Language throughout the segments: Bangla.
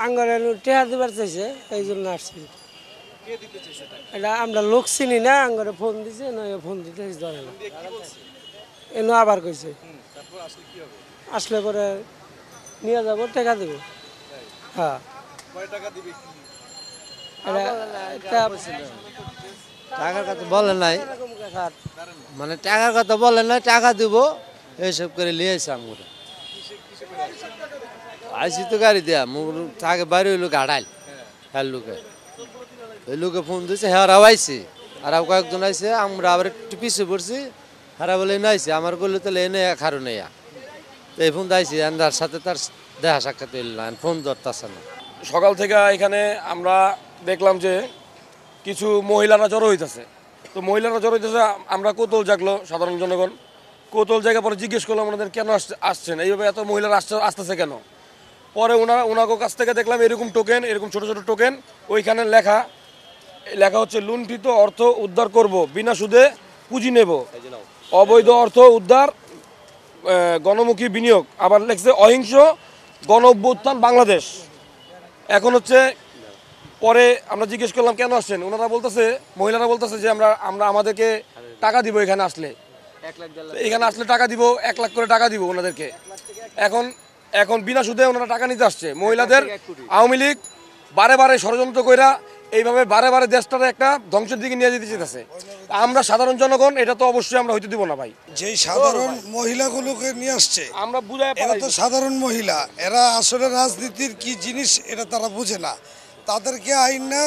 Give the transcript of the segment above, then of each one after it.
আঙ্গরে টেহা দিবার চাইছে এই জন্য আসছি। এটা আমরা লোক চিনি না, আঙ্গরে ফোন দিছে নয় ফোন দিতে ধরে না এনে আবার কইছে আসলে করে নিয়ে যাবো টাকা দেব। হ্যাঁ টাকার কথা বলে নাই, মানে টাকার কথা বলে নাই, টাকা দিব এইসব করে নিয়ে আসি আমরা। আইসি তো গাড়ি দেয়া থাকে বাড়ি হইলো গাড়াইল হ্যাঁ লোকে, ওই লোকে ফোন দিয়েছে হ্যাঁ আইসি আর কয়েকজন আইসে আমরা আবার একটু পিছিয়ে পড়ছি। হারা বলে এনে আইসি আমার করলে তাহলে এনে খারো নেয়া এই ফোন দিয়েছি আন্দার সাথে তার দেখা সাক্ষাৎ হইল না, ফোন ধরতেছে না। সকাল থেকে এখানে আমরা দেখলাম যে কিছু মহিলারা জড়ো হইতেছে, তো মহিলারা জড়ো হইতেছে, আমরা কৌতূহল জাগলো সাধারণ জনগণ, কৌতূহল জায়গা পরে জিজ্ঞেস করলাম ওনাদের কেন আসছেন, এইভাবে এত মহিলারা আসতেছে কেন। পরে ওনার কাছ থেকে দেখলাম এরকম টোকেন, এরকম ছোট ছোট টোকেন, ওইখানে লেখা হচ্ছে লুণ্ঠিত অর্থ উদ্ধার করব, বিনা সুদে পুঁজি নেব, অবৈধ অর্থ উদ্ধার, গণমুখী বিনিয়োগ, আবার লেখছে অহিংস গণ অভ্যুত্থান বাংলাদেশ। এখন হচ্ছে পরে আমরা জিজ্ঞেস করলাম কেন আসছেন, ওনারা বলতেছে, মহিলারা বলতেছে যে আমরা আমাদেরকে টাকা দিব, এখানে আসলে টাকা দিব, 1 লাখ করে টাকা দিব ওনাদেরকে। এখন বিনা সুদে ওনারা টাকা নিতে আসছে মহিলাদের। আওয়ামী লীগ বারে বারে ষড়যন্ত্র কইরা এইভাবে বারে বারে দেশটারে একটা ধ্বংসের দিকে নিয়ে যেতে চাইতেছে। আমরা সাধারণ জনগণ এটা তো অবশ্যই আমরা হইতে দিব না ভাই। যেই সাধারণ মহিলাগুলোকে নিয়ে আসছে আমরা বুঝাই, এরা তো সাধারণ মহিলা, এরা আসলে রাজনীতির কি জিনিস এটা তারা বুঝে না। তাদেরকে আইন না,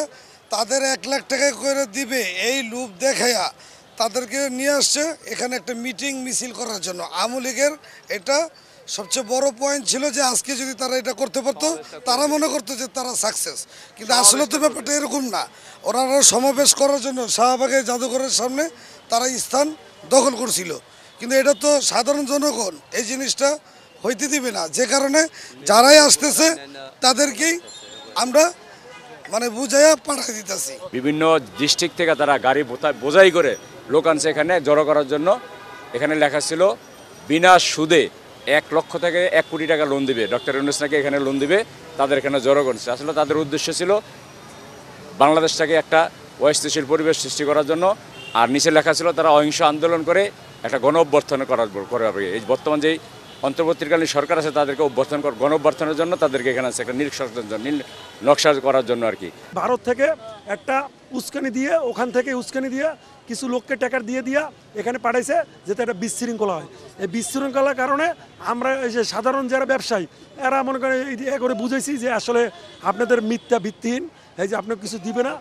তাদের 1 লাখ টাকা করে দিবে এই লোভ দেখাইয়া তাদেরকে নিয়ে আসছে এখানে একটা মিটিং মিছিল করার জন্য। আওয়ামী লীগের এটা সবচেয়ে বড় পয়েন্ট ছিল যে আজকে যদি তারা এটা করতে পারতো তারা মনে করতো যে তারা সাকসেস, কিন্তু আসলে তো ব্যাপারটা এরকম না। ওরা সমাবেশ করার জন্য শাহবাগের জাদুঘরের সামনে তারা স্থান দখল করছিল, কিন্তু এটা তো সাধারণ জনগণ এই জিনিসটা হইতে দিবে না, যে কারণে যারাই আসতেছে তাদেরকেই আমরা মানে বুঝাইয়া পাঠিয়ে দিতেছি। বিভিন্ন ডিস্ট্রিক্ট থেকে তারা গাড়ি বোঝাই করে লোক আনছে এখানে জড়ো করার জন্য। এখানে লেখা ছিল বিনা সুদে 1 লক্ষ থেকে 1 কোটি টাকা লোন দিবে, ডক্টর ইউনূস নাকি এখানে লোন দিবে, তাদের এখানে জড়ো করছে। আসলে তাদের উদ্দেশ্য ছিল বাংলাদেশটাকে একটা অস্থিতিশীল পরিবেশ সৃষ্টি করার জন্য। আর নিচে লেখা ছিল তারা অহিংস আন্দোলন করে একটা গণ অভ্যর্থন করাবে। এই বর্তমান যেই অন্তর্বর্তীকালীন সরকার আছে তাদেরকে গণ অভ্যর্থনের জন্য তাদেরকে এখানে আছে একটা নকশা করার জন্য আর কি। ভারত থেকে একটা উস্কানি দিয়ে, ওখান থেকে উস্কানি দিয়ে কিছু লোককে টাকা দিয়ে এখানে পাঠাইছে যাতে একটা বিশৃঙ্খলা হয়। এই বিশৃঙ্খলার কারণে আমরা এই যে সাধারণ যারা ব্যবসায়ী এরা মনে করেন করে বুঝাইছি যে আসলে আপনাদের মিথ্যা ভিত্তিহীন, এই যে আপনার কিছু দিবে না।